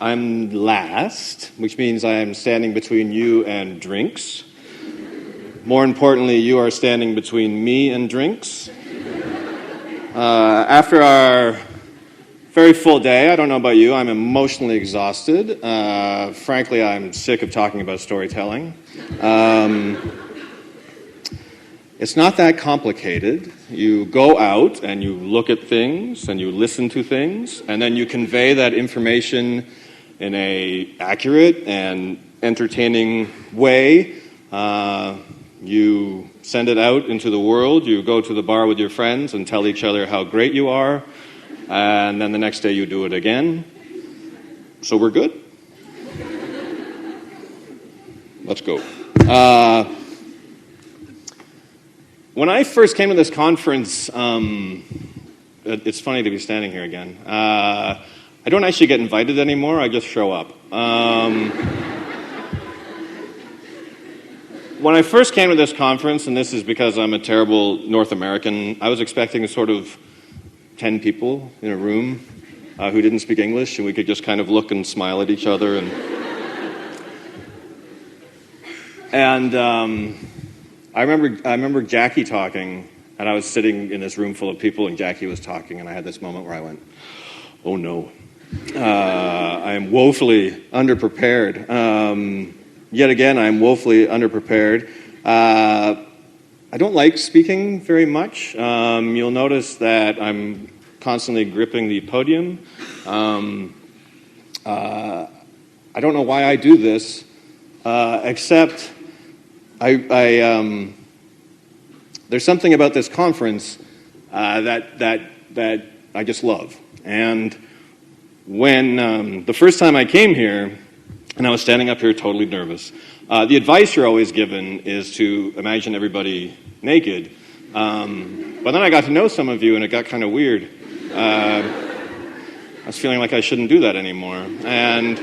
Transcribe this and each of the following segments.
I'm last, which means I am standing between you and drinks. More importantly, you are standing between me and drinks. After our very full day, I don't know about you, I'm emotionally exhausted. Frankly, I'm sick of talking about storytelling. It's not that complicated. You go out and you look at things and you listen to things, and then you convey that information in an accurate and entertaining way. You send it out into the world. You go to the bar with your friends and tell each other how great you are, and then the next day you do it again. So we're good? Let's go. When I first came to this conference, it's funny to be standing here again. I don't actually get invited anymore, I just show up. When I first came to this conference, and this is because I'm a terrible North American, I was expecting sort of 10 people in a room who didn't speak English, and we could just kind of look and smile at each other. And I remember Jackie talking, and I was sitting in this room full of people, and Jackie was talking, and I had this moment where I went, oh no, I am woefully underprepared. Yet again, I'm woefully underprepared. I don't like speaking very much. You'll notice that I'm constantly gripping the podium. I don't know why I do this, except there's something about this conference that I just love. And when the first time I came here, and I was standing up here totally nervous, the advice you're always given is to imagine everybody naked. But then I got to know some of you, and it got kind of weird. I was feeling like I shouldn't do that anymore. And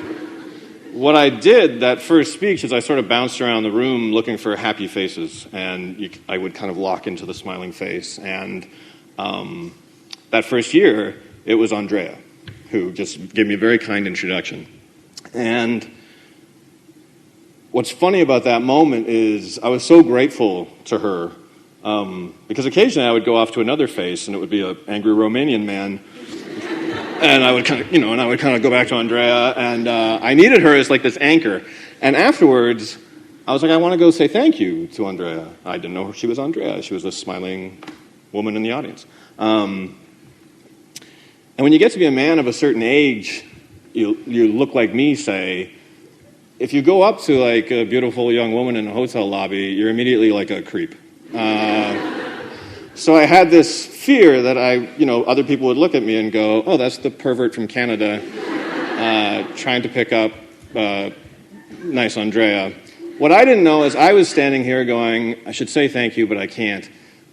what I did that first speech is I sort of bounced around the room looking for happy faces, and I would kind of lock into the smiling face. And that first year, it was Andrea, who just gave me a very kind introduction. And what's funny about that moment is I was so grateful to her, because occasionally I would go off to another face, and it would be an angry Romanian man. And I would kind of go back to Andrea, and I needed her as like this anchor. And afterwards, I was like, I want to go say thank you to Andrea. I didn't know she was Andrea. She was a smiling woman in the audience. And when you get to be a man of a certain age, you look like me, say, if you go up to like a beautiful young woman in a hotel lobby, you're immediately like a creep. So I had this fear that other people would look at me and go, oh, that's the pervert from Canada trying to pick up nice Andrea. What I didn't know is I was standing here going, I should say thank you, but I can't.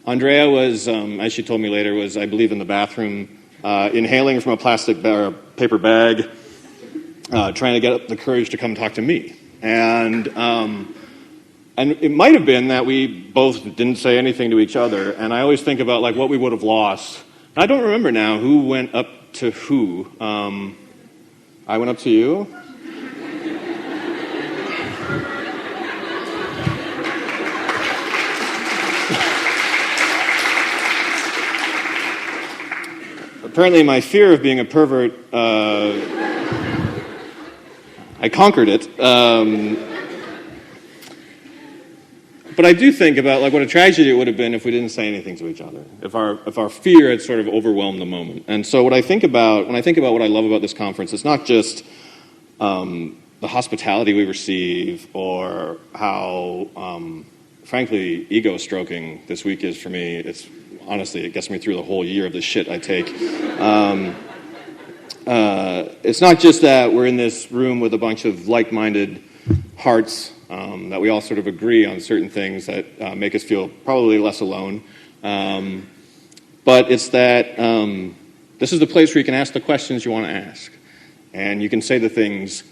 Andrea was, as she told me later, was, I believe, in the bathroom, inhaling from a plastic paper bag, trying to get up the courage to come talk to me. And it might have been that we both didn't say anything to each other, and I always think about like what we would have lost. I don't remember now who went up to who. I went up to you. Apparently my fear of being a pervert, I conquered it. But I do think about like what a tragedy it would have been if we didn't say anything to each other, if our fear had sort of overwhelmed the moment. And so when I think about what I love about this conference, it's not just the hospitality we receive or how, frankly, ego stroking this week is for me. It's honestly, it gets me through the whole year of the shit I take. It's not just that we're in this room with a bunch of like-minded hearts, that we all sort of agree on certain things that make us feel probably less alone. But it's that this is the place where you can ask the questions you want to ask. And you can say the things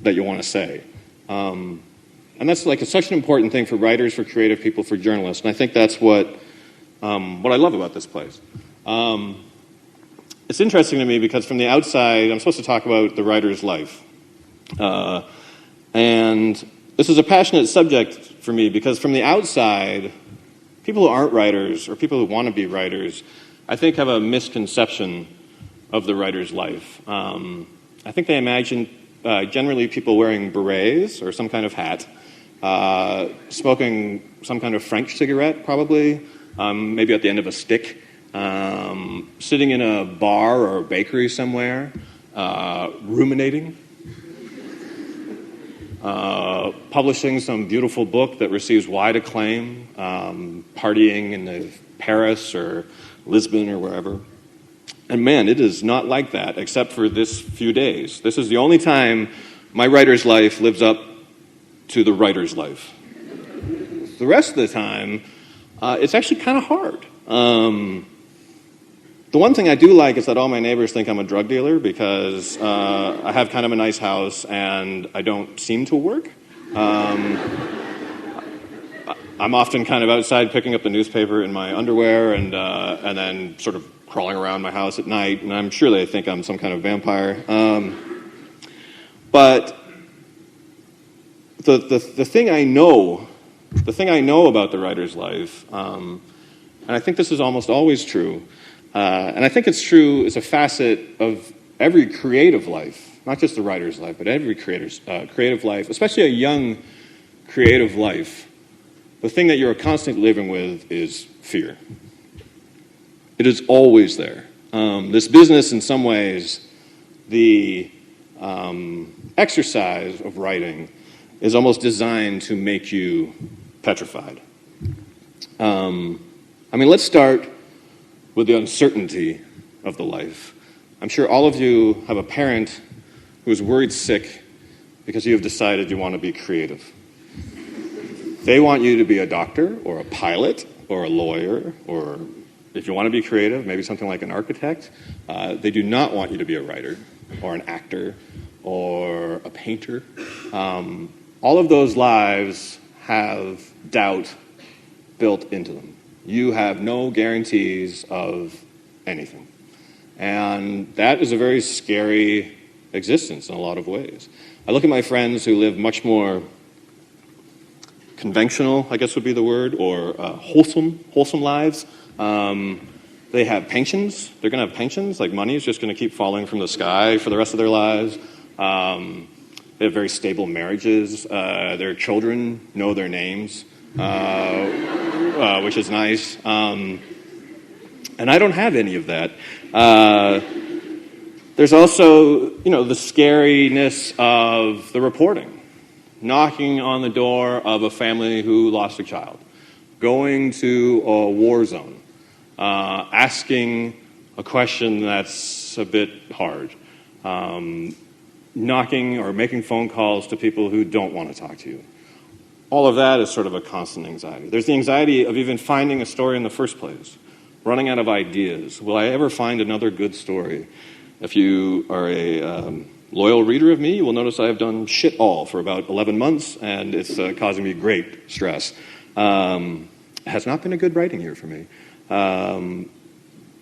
that you want to say. And that's like such an important thing for writers, for creative people, for journalists. And I think that's what I love about this place. It's interesting to me because from the outside, I'm supposed to talk about the writer's life. And this is a passionate subject for me because from the outside, people who aren't writers or people who want to be writers, I think have a misconception of the writer's life. I think they imagine generally people wearing berets or some kind of hat, smoking some kind of French cigarette probably, maybe at the end of a stick, sitting in a bar or a bakery somewhere, ruminating, publishing some beautiful book that receives wide acclaim, partying in Paris or Lisbon or wherever. And man, it is not like that except for this few days. This is the only time my writer's life lives up to the writer's life. The rest of the time, it's actually kind of hard. The one thing I do like is that all my neighbors think I'm a drug dealer because I have kind of a nice house and I don't seem to work. I'm often kind of outside picking up the newspaper in my underwear and then sort of crawling around my house at night, and I'm sure they think I'm some kind of vampire. But the thing I know about the writer's life, and I think this is almost always true, and I think it's true as a facet of every creative life, not just the writer's life, but every creator's creative life, especially a young creative life. The thing that you're constantly living with is fear. It is always there. This business, in some ways, the exercise of writing is almost designed to make you petrified. Let's start with the uncertainty of the life. I'm sure all of you have a parent who is worried sick because you have decided you want to be creative. They want you to be a doctor or a pilot or a lawyer, or if you want to be creative, maybe something like an architect. They do not want you to be a writer or an actor or a painter. All of those lives have doubt built into them. You have no guarantees of anything. And that is a very scary existence in a lot of ways. I look at my friends who live much more conventional, I guess would be the word, or wholesome lives. They have pensions. They're going to have pensions. Like money is just going to keep falling from the sky for the rest of their lives. They have very stable marriages. Their children know their names, which is nice. And I don't have any of that. There's also, the scariness of the reporting. Knocking on the door of a family who lost a child. Going to a war zone. Asking a question that's a bit hard. Knocking or making phone calls to people who don't want to talk to you. All of that is sort of a constant anxiety. There's the anxiety of even finding a story in the first place. Running out of ideas. Will I ever find another good story? If you are a loyal reader of me, you will notice I have done shit all for about 11 months, and it's causing me great stress. It has not been a good writing year for me.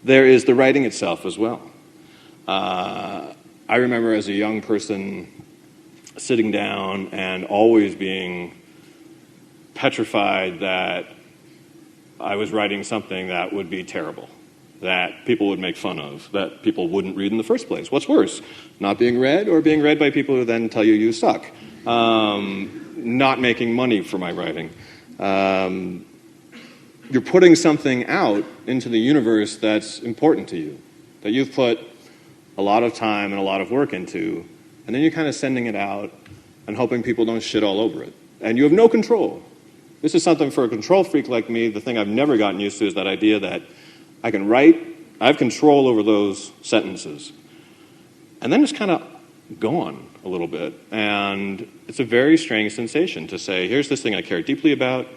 There is the writing itself as well. I remember as a young person sitting down and always being petrified that I was writing something that would be terrible, that people would make fun of, that people wouldn't read in the first place. What's worse, not being read or being read by people who then tell you suck? Not making money for my writing. You're putting something out into the universe that's important to you, that you've put a lot of time and a lot of work into, and then you're kind of sending it out and hoping people don't shit all over it. And you have no control. This is something for a control freak like me, the thing I've never gotten used to is that idea that I can write, I have control over those sentences. And then it's kind of gone a little bit. And it's a very strange sensation to say, here's this thing I care deeply about,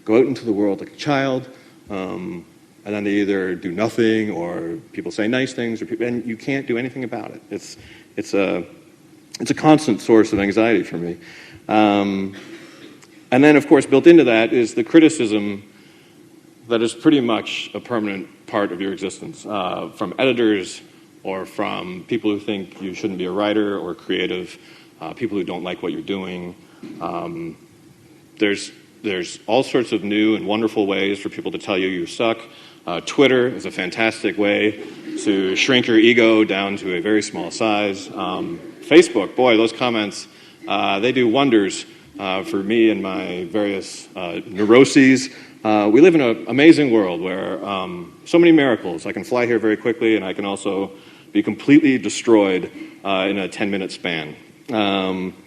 go out into the world like a child, and then they either do nothing or people say nice things, and you can't do anything about it. It's a constant source of anxiety for me. And then, of course, built into that is the criticism that is pretty much a permanent part of your existence, from editors or from people who think you shouldn't be a writer or creative. people who don't like what you're doing. There's all sorts of new and wonderful ways for people to tell you suck. Twitter is a fantastic way to shrink your ego down to a very small size. Facebook, boy, those comments, they do wonders for me and my various neuroses. We live in an amazing world where so many miracles. I can fly here very quickly, and I can also be completely destroyed in a 10-minute span.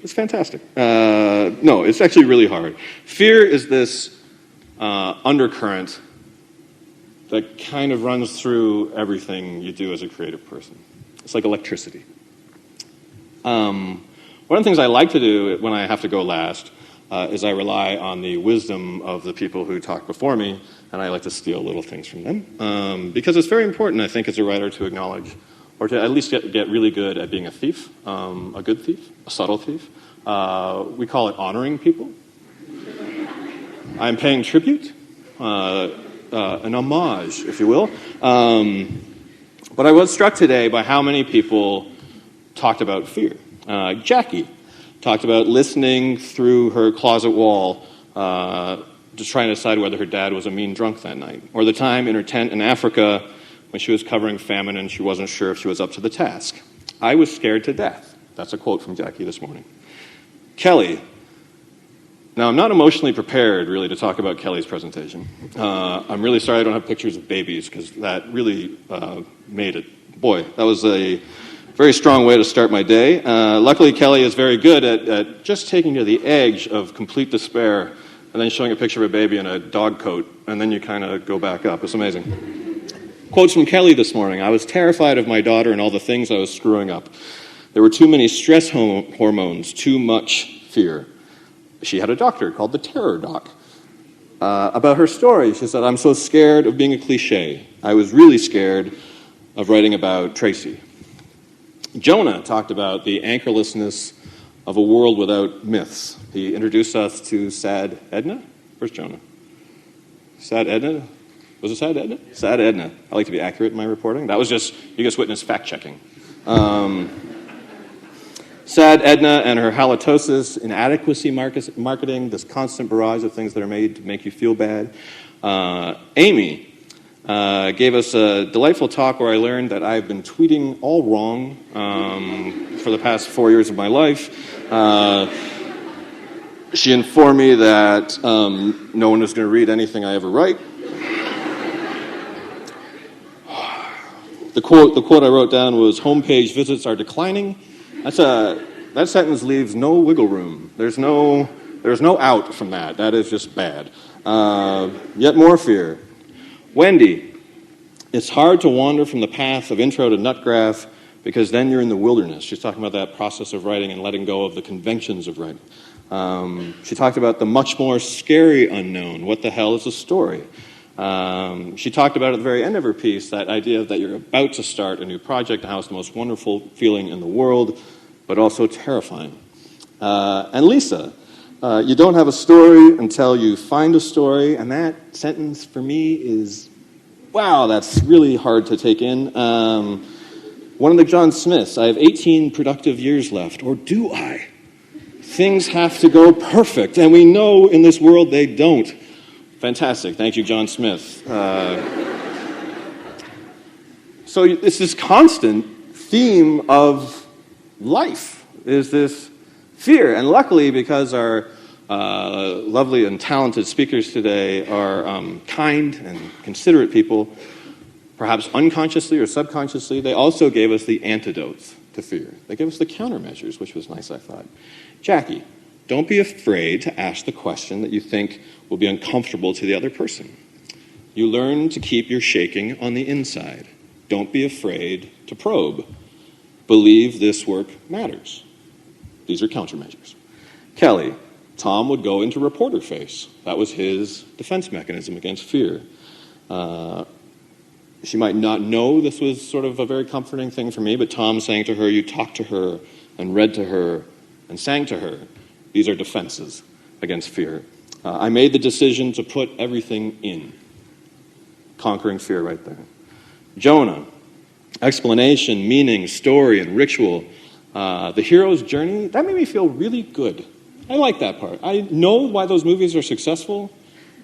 It's fantastic. No, it's actually really hard. Fear is this undercurrent that kind of runs through everything you do as a creative person. It's like electricity. One of the things I like to do when I have to go last is I rely on the wisdom of the people who talk before me, and I like to steal little things from them. Because it's very important, I think, as a writer to acknowledge, or to at least get really good at being a thief, a good thief, a subtle thief. We call it honoring people. I'm paying tribute, an homage, if you will. But I was struck today by how many people talked about fear. Jackie talked about listening through her closet wall, just trying to decide whether her dad was a mean drunk that night. Or the time in her tent in Africa when she was covering famine and she wasn't sure if she was up to the task. I was scared to death. That's a quote from Jackie this morning. Kelly. Now, I'm not emotionally prepared, really, to talk about Kelly's presentation. I'm really sorry I don't have pictures of babies, because that really made it. Boy, that was a very strong way to start my day. Luckily, Kelly is very good at just taking you to the edge of complete despair and then showing a picture of a baby in a dog coat, and then you kind of go back up. It's amazing. Quotes from Kelly this morning. I was terrified of my daughter and all the things I was screwing up. There were too many stress hormones, too much fear. She had a doctor called the Terror Doc. About her story, she said, I'm so scared of being a cliche. I was really scared of writing about Tracy. Jonah talked about the anchorlessness of a world without myths. He introduced us to Sad Edna. Where's Jonah? Sad Edna? Was it Sad Edna? Sad Edna. I like to be accurate in my reporting. That was just, you just witnessed fact-checking. Sad Edna and her halitosis, inadequacy marketing, this constant barrage of things that are made to make you feel bad. Amy gave us a delightful talk where I learned that I've been tweeting all wrong for the past 4 years of my life. She informed me that no one is going to read anything I ever write. The quote I wrote down was, homepage visits are declining. That sentence leaves no wiggle room. There's no out from that. That is just bad. Yet more fear. Wendy, it's hard to wander from the path of intro to Nutgraph because then you're in the wilderness. She's talking about that process of writing and letting go of the conventions of writing. She talked about the much more scary unknown. What the hell is a story? She talked about at the very end of her piece that idea that you're about to start a new project and how it's the most wonderful feeling in the world, but also terrifying. And Lisa, you don't have a story until you find a story, and that sentence for me is, wow, that's really hard to take in. One of the John Smiths, I have 18 productive years left, or do I? Things have to go perfect, and we know in this world they don't. Fantastic. Thank you, John Smith. So it's this constant theme of life, is this fear. And luckily, because our lovely and talented speakers today are kind and considerate people, perhaps unconsciously or subconsciously, they also gave us the antidotes to fear. They gave us the countermeasures, which was nice, I thought. Jackie, don't be afraid to ask the question that you think will be uncomfortable to the other person. You learn to keep your shaking on the inside. Don't be afraid to probe. Believe this work matters. These are countermeasures. Kelly, Tom would go into reporter face. That was his defense mechanism against fear. She might not know this was sort of a very comforting thing for me, but Tom saying to her, you talked to her and read to her and sang to her. These are defenses against fear. I made the decision to put everything in. Conquering fear right there. Jonah, explanation, meaning, story, and ritual. The hero's journey, that made me feel really good. I like that part. I know why those movies are successful,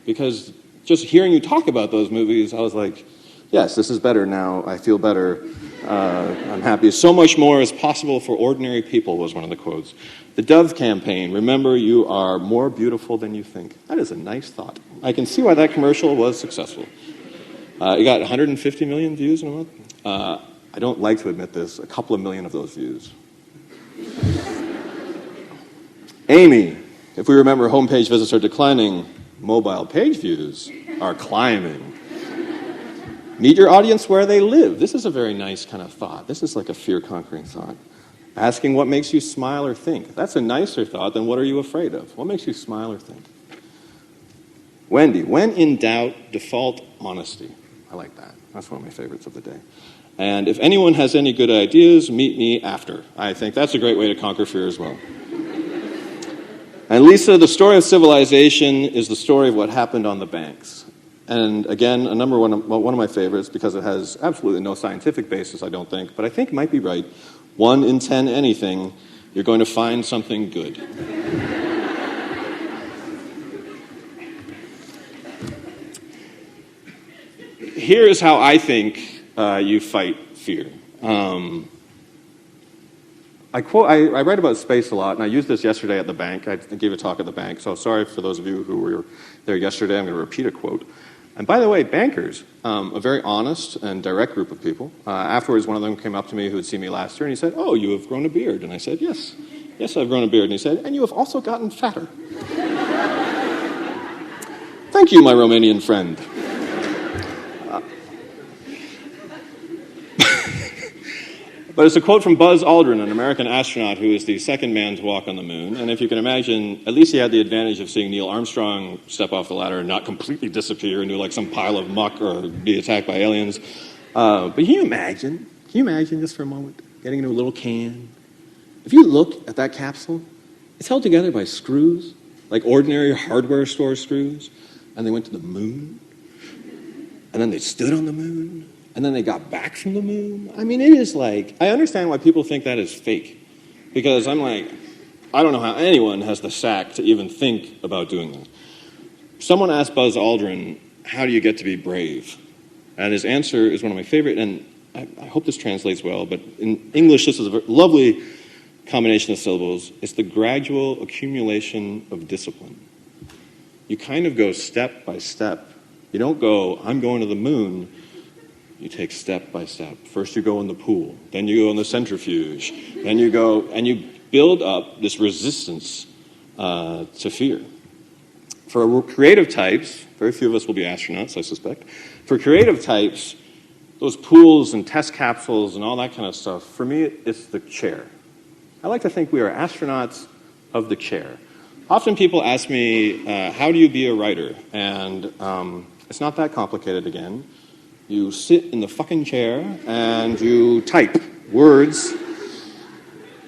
because just hearing you talk about those movies, I was like, yes, this is better now. I feel better. I'm happy. So much more is possible for ordinary people was one of the quotes. The Dove campaign, remember you are more beautiful than you think. That is a nice thought. I can see why that commercial was successful. It got 150 million views in a month. I don't like to admit this, a couple of million of those views. Amy, if we remember, homepage visits are declining, mobile page views are climbing. Meet your audience where they live. This is a very nice kind of thought. This is like a fear-conquering thought. Asking what makes you smile or think. That's a nicer thought than what are you afraid of? What makes you smile or think? Wendy, when in doubt, default honesty. I like that. That's one of my favorites of the day. And if anyone has any good ideas, meet me after. I think that's a great way to conquer fear as well. And Lisa, the story of civilization is the story of what happened on the banks. And again, one of my favorites, because it has absolutely no scientific basis, I don't think, but I think it might be right. 1 in 10 anything, you're going to find something good. Here's how I think you fight fear. I write about space a lot, and I used this yesterday at the bank. I gave a talk at the bank, so sorry for those of you who were there yesterday. I'm going to repeat a quote. And by the way, bankers, a very honest and direct group of people. Afterwards, one of them came up to me who had seen me last year, and he said, "Oh, you have grown a beard." And I said, "Yes, I've grown a beard." And he said, "And you have also gotten fatter." Thank you, my Romanian friend. But it's a quote from Buzz Aldrin, an American astronaut who is the second man to walk on the moon. And if you can imagine, at least he had the advantage of seeing Neil Armstrong step off the ladder and not completely disappear into like some pile of muck or be attacked by aliens. But can you imagine just for a moment, getting into a little can? If you look at that capsule, it's held together by screws, like ordinary hardware store screws. And they went to the moon. And then they stood on the moon. And then they got back from the moon. I mean, it is like, I understand why people think that is fake. Because I'm like, I don't know how anyone has the sack to even think about doing that. Someone asked Buzz Aldrin, how do you get to be brave? And his answer is one of my favorite, and I hope this translates well, but in English this is a lovely combination of syllables. It's the gradual accumulation of discipline. You kind of go step by step. You don't go, I'm going to the moon. You take step by step. First you go in the pool, then you go in the centrifuge, then you go, and you build up this resistance to fear. For creative types, very few of us will be astronauts, I suspect. For creative types, those pools and test capsules and all that kind of stuff, for me, it's the chair. I like to think we are astronauts of the chair. Often people ask me, how do you be a writer? And it's not that complicated again. You sit in the fucking chair and you type words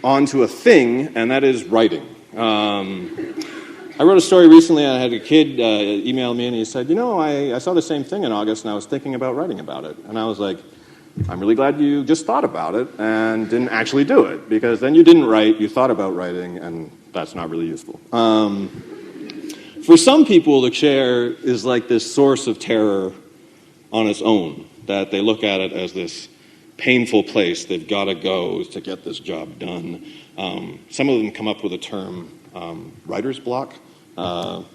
onto a thing, and that is writing. I wrote a story recently, and I had a kid email me, and he said, I saw the same thing in August, and I was thinking about writing about it. And I was like, I'm really glad you just thought about it and didn't actually do it, because then you didn't write, you thought about writing, and that's not really useful. For some people, the chair is like this source of terror on its own, that they look at it as this painful place they've got to go to get this job done. Some of them come up with a term, writer's block,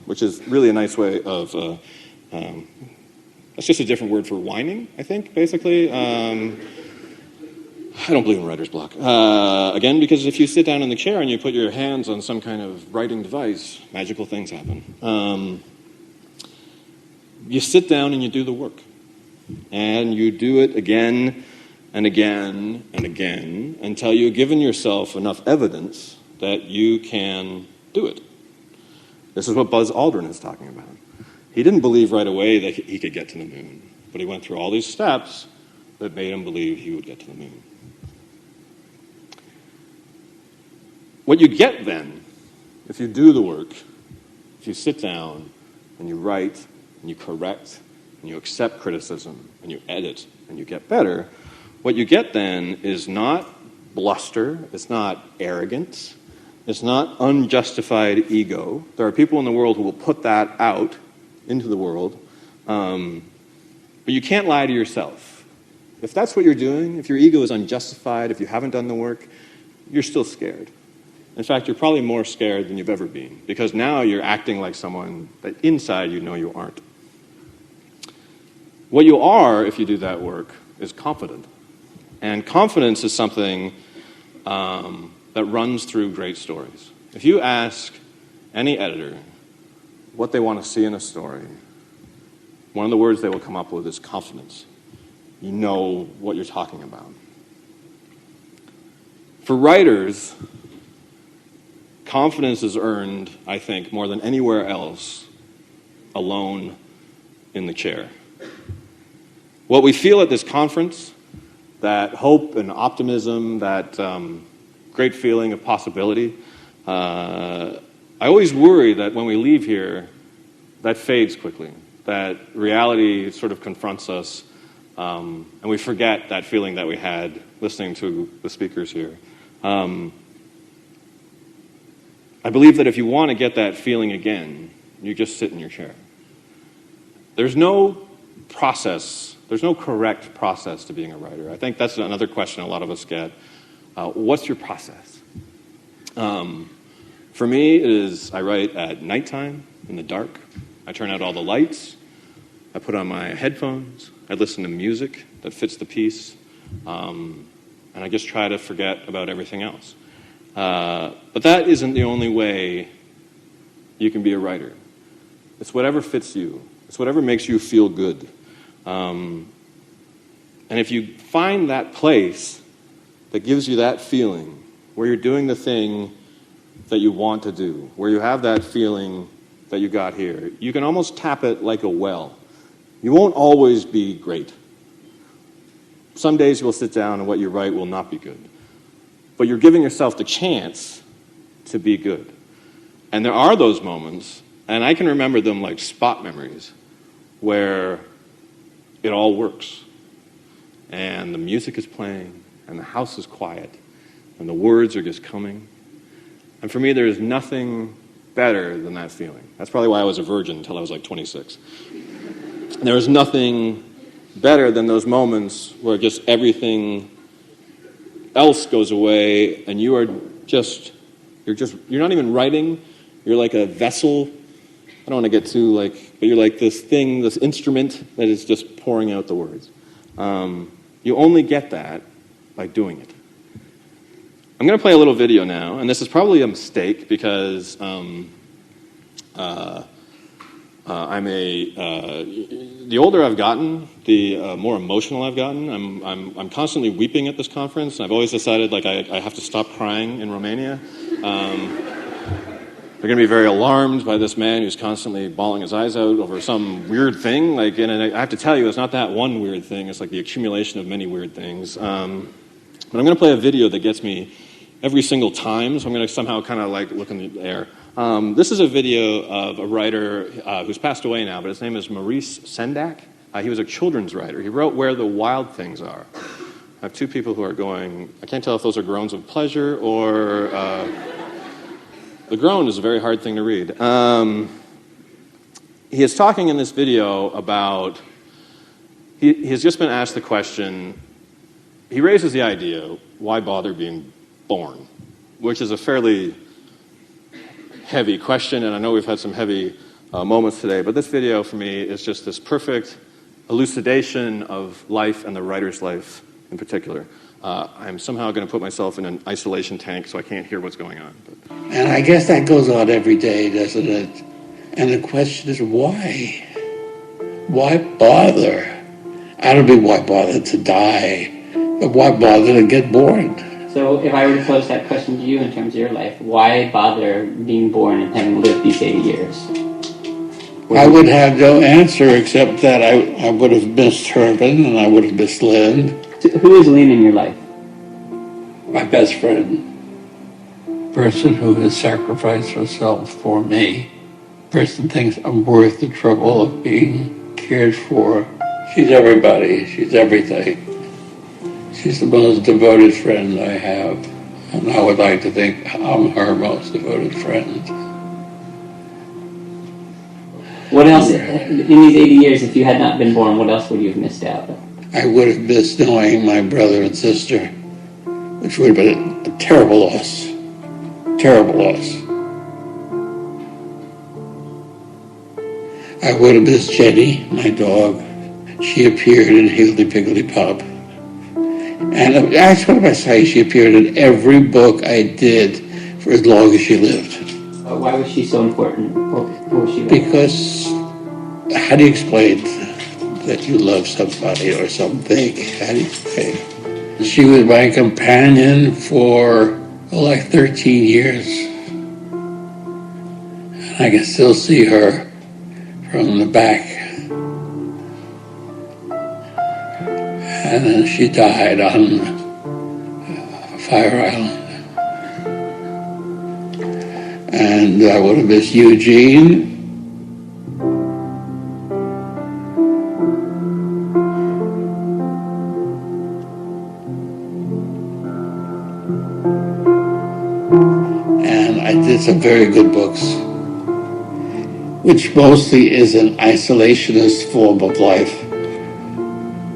which is really a nice way of, that's just a different word for whining, I think, basically. I don't believe in writer's block. Again, because if you sit down in the chair and you put your hands on some kind of writing device, magical things happen. You sit down and you do the work. And you do it again and again and again until you've given yourself enough evidence that you can do it. This is what Buzz Aldrin is talking about. He didn't believe right away that he could get to the moon, but he went through all these steps that made him believe he would get to the moon. What you get then, if you do the work, if you sit down and you write and you correct and you accept criticism, and you edit, and you get better, what you get then is not bluster. It's not arrogance. It's not unjustified ego. There are people in the world who will put that out into the world. But you can't lie to yourself. If that's what you're doing, if your ego is unjustified, if you haven't done the work, you're still scared. In fact, you're probably more scared than you've ever been, because now you're acting like someone that inside you know you aren't. What you are, if you do that work, is confident. And confidence is something that runs through great stories. If you ask any editor what they want to see in a story, one of the words they will come up with is confidence. You know what you're talking about. For writers, confidence is earned, I think, more than anywhere else, alone in the chair. What we feel at this conference, that hope and optimism, that great feeling of possibility, I always worry that when we leave here, that fades quickly, that reality sort of confronts us, and we forget that feeling that we had listening to the speakers here. I believe that if you want to get that feeling again, you just sit in your chair. There's no process, there's no correct process to being a writer. I think that's another question a lot of us get. What's your process? For me, it is I write at nighttime, in the dark. I turn out all the lights. I put on my headphones. I listen to music that fits the piece. And I just try to forget about everything else. But that isn't the only way you can be a writer. It's whatever fits you. It's whatever makes you feel good. And if you find that place that gives you that feeling, where you're doing the thing that you want to do, where you have that feeling that you got here, you can almost tap it like a well. You won't always be great. Some days you will sit down and what you write will not be good. But you're giving yourself the chance to be good. And there are those moments, and I can remember them like spot memories, where it all works. And the music is playing, and the house is quiet, and the words are just coming. And for me, there is nothing better than that feeling. That's probably why I was a virgin until I was like 26. There is nothing better than those moments where just everything else goes away, and you're not even writing. You're like a vessel. I don't want to get too but you're like this thing, this instrument that is just pouring out the words. You only get that by doing it. I'm going to play a little video now, and this is probably a mistake because the older I've gotten, the more emotional I've gotten. I'm constantly weeping at this conference. I've always decided I have to stop crying in Romania. They're going to be very alarmed by this man who's constantly bawling his eyes out over some weird thing. And I have to tell you, it's not that one weird thing. It's like the accumulation of many weird things. But I'm going to play a video that gets me every single time, so I'm going to somehow kind of look in the air. This is a video of a writer who's passed away now, but his name is Maurice Sendak. He was a children's writer. He wrote Where the Wild Things Are. I have two people who are going, I can't tell if those are groans of pleasure or... the groan is a very hard thing to read. He is talking in this video about... He has just been asked the question... He raises the idea, why bother being born? Which is a fairly heavy question, and I know we've had some heavy moments today, but this video for me is just this perfect elucidation of life and the writer's life in particular. I'm somehow going to put myself in an isolation tank so I can't hear what's going on. But. And I guess that goes on every day, doesn't it? And the question is why? Why bother? I don't mean why bother to die, but why bother to get born? So if I were to pose that question to you in terms of your life, why bother being born and having lived these 80 years? I would have no answer except that I would have missed Herman and I would have missed Lynn. So who is Lynn in your life? My best friend. Person who has sacrificed herself for me. Person thinks I'm worth the trouble of being cared for. She's everybody. She's everything. She's the most devoted friend I have, and I would like to think I'm her most devoted friend. What else, in these 80 years, if you had not been born, what else would you have missed out? I would have missed knowing my brother and sister, which would have been a terrible loss. Terrible loss. I would have missed Jenny, my dog. She appeared in Higgledy Piggledy Pop. And that's what I say, she appeared in every book I did for as long as she lived. Why was she so important? What was she like? Because how do you explain that you love somebody or something? How do you explain? She was my companion for like 13 years. And I can still see her from the back. And then she died on Fire Island. And I would have missed Eugene. And I did some very good books, which mostly is an isolationist form of life.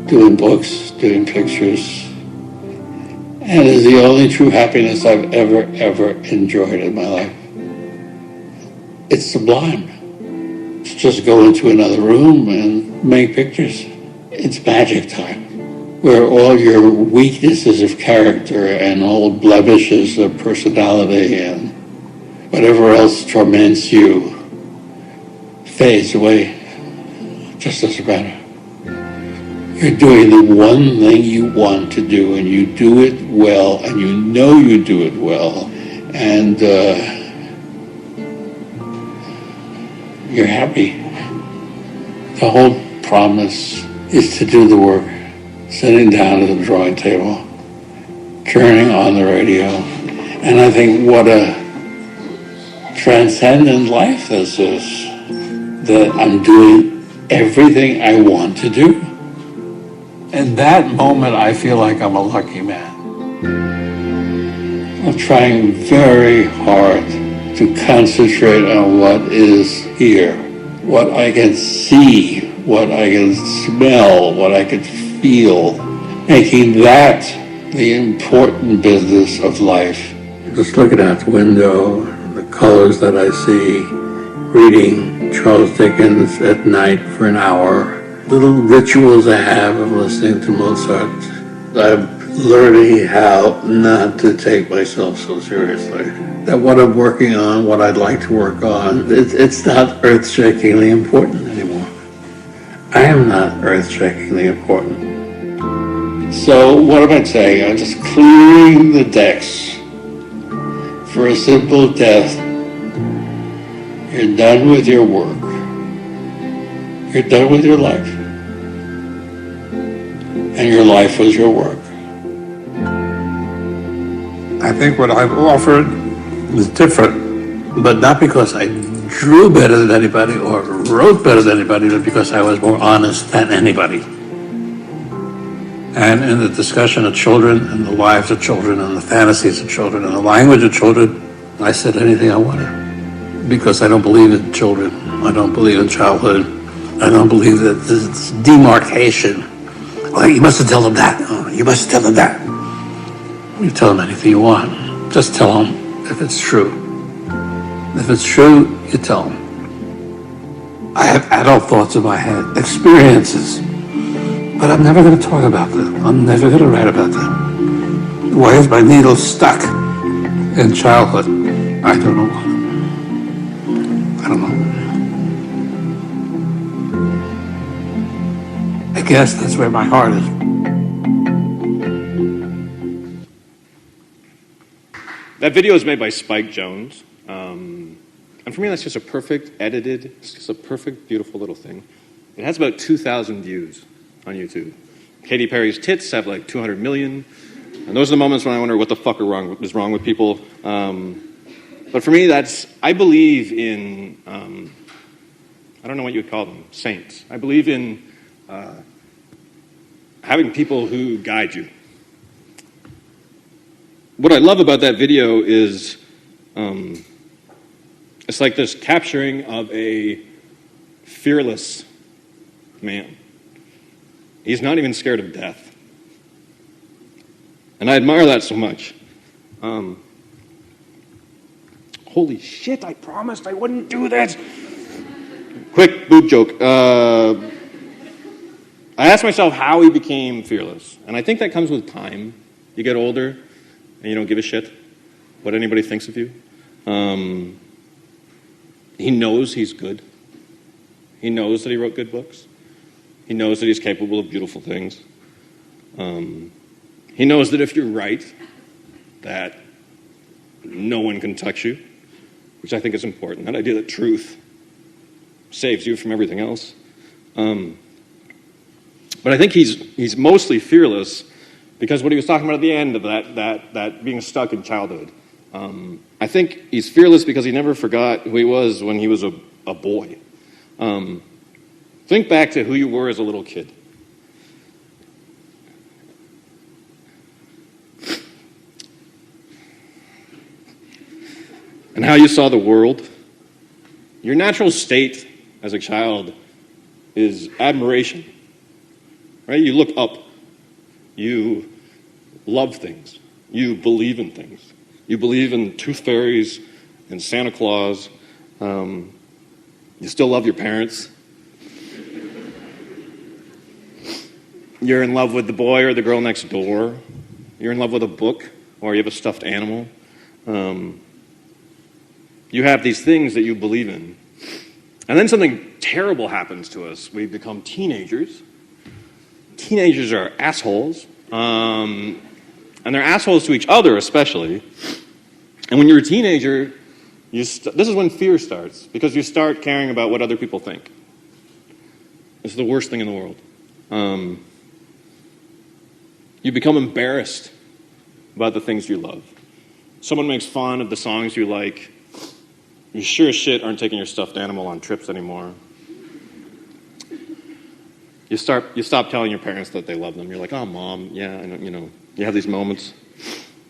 Doing books, doing pictures, and is the only true happiness I've ever enjoyed in my life. It's sublime. It's just go into another room and make pictures. It's magic time, where all your weaknesses of character and old blemishes of personality and whatever else torments you fades away. It just doesn't matter. You're doing the one thing you want to do, and you do it well, and you know you do it well, and you're happy. The whole promise is to do the work, sitting down at the drawing table, turning on the radio, and I think what a transcendent life this is, that I'm doing everything I want to do. In that moment, I feel like I'm a lucky man. I'm trying very hard to concentrate on what is here, what I can see, what I can smell, what I can feel, making that the important business of life. Just looking out the window, the colors that I see, reading Charles Dickens at night for an hour, little rituals I have of listening to Mozart. I'm learning how not to take myself so seriously. That what I'm working on, what I'd like to work on, it's not earth-shakingly important anymore. I am not earth-shakingly important. So what am I saying? I'm just clearing the decks for a simple death. You're done with your work. You're done with your life. And your life was your work. I think what I've offered is different, but not because I drew better than anybody or wrote better than anybody, but because I was more honest than anybody. And in the discussion of children and the lives of children and the fantasies of children and the language of children, I said anything I wanted. Because I don't believe in children. I don't believe in childhood. I don't believe that this demarcation. Oh, you mustn't tell them that. Oh, you mustn't tell them that. You tell them anything you want. Just tell them if it's true. If it's true, you tell them. I have adult thoughts in my head, experiences. But I'm never going to talk about them. I'm never going to write about them. Why is my needle stuck in childhood? I don't know. I don't know. I guess that's where my heart is. That video is made by Spike Jones. And for me, that's just a perfect edited, it's just a perfect, beautiful little thing. It has about 2,000 views on YouTube. Katy Perry's tits have like 200 million. And those are the moments when I wonder what the fuck is wrong with people. But for me, I believe in, I don't know what you would call them, saints. I believe in having people who guide you. what I love about that video is it's like this capturing of a fearless man. He's not even scared of death. And I admire that so much. Holy shit, I promised I wouldn't do this. Quick boob joke. I asked myself how he became fearless. And I think that comes with time. You get older and you don't give a shit what anybody thinks of you. He knows he's good. He knows that he wrote good books. He knows that he's capable of beautiful things. He knows that if you're right, that no one can touch you, which I think is important. That idea that truth saves you from everything else. But I think he's mostly fearless because what he was talking about at the end of that being stuck in childhood. I think he's fearless because he never forgot who he was when he was a boy. Think back to who you were as a little kid. And how you saw the world. Your natural state as a child is admiration. Right? You look up. You love things. You believe in things. You believe in tooth fairies and Santa Claus. You still love your parents. You're in love with the boy or the girl next door. You're in love with a book, or you have a stuffed animal. You have these things that you believe in. And then something terrible happens to us. We become teenagers. Teenagers are assholes. And they're assholes to each other, especially. And when you're a teenager, this is when fear starts, because you start caring about what other people think. It's the worst thing in the world. You become embarrassed about the things you love. Someone makes fun of the songs you like. You sure as shit aren't taking your stuffed animal on trips anymore. You stop telling your parents that they love them. You're like, oh, Mom, yeah, I know, you have these moments.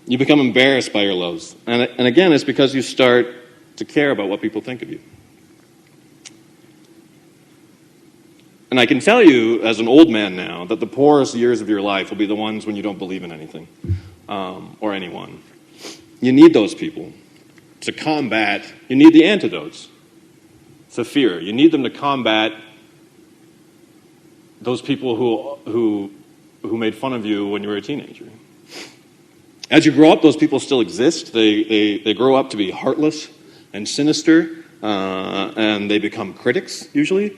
You become embarrassed by your loves. And again, it's because you start to care about what people think of you. And I can tell you, as an old man now, that the poorest years of your life will be the ones when you don't believe in anything or anyone. You need those people to combat. You need the antidotes to fear. You need them to combat those people who made fun of you when you were a teenager. As you grow up, those people still exist. They grow up to be heartless and sinister, and they become critics, usually.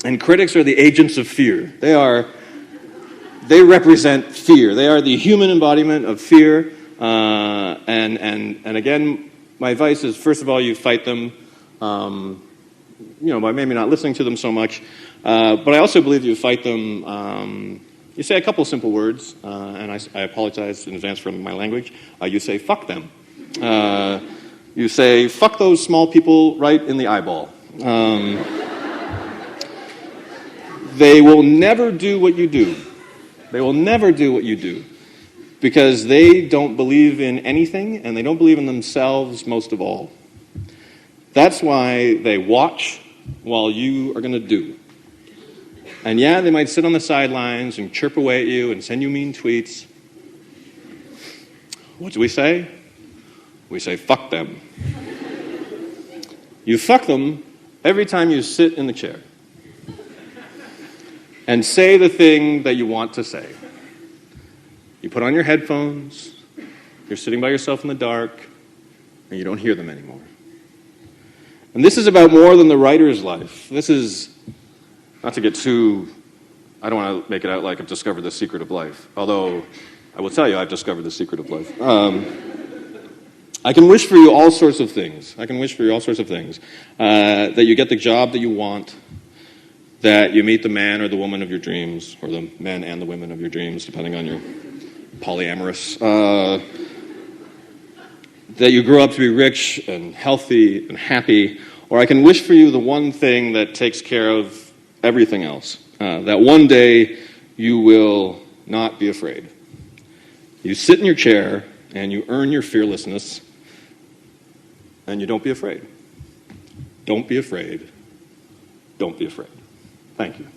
And critics are the agents of fear. They represent fear. They are the human embodiment of fear. And again, my advice is, first of all, you fight them, by maybe not listening to them so much. But I also believe you fight them. You say a couple simple words, and I apologize in advance for my language. You say, fuck them. You say, fuck those small people right in the eyeball. They will never do what you do. They will never do what you do. Because they don't believe in anything, and they don't believe in themselves most of all. That's why they watch while you are going to do. And yeah, they might sit on the sidelines and chirp away at you and send you mean tweets. What do we say? We say, fuck them. You fuck them every time you sit in the chair and say the thing that you want to say. You put on your headphones, you're sitting by yourself in the dark, and you don't hear them anymore. And this is about more than the writer's life. This is, not to get too, I don't want to make it out like I've discovered the secret of life, although I will tell you I've discovered the secret of life. I can wish for you all sorts of things. That you get the job that you want, that you meet the man or the woman of your dreams, or the men and the women of your dreams, depending on your polyamorous, that you grow up to be rich and healthy and happy, or I can wish for you the one thing that takes care of everything else, that one day you will not be afraid. You sit in your chair and you earn your fearlessness, and you don't be afraid. Don't be afraid. Don't be afraid. Thank you.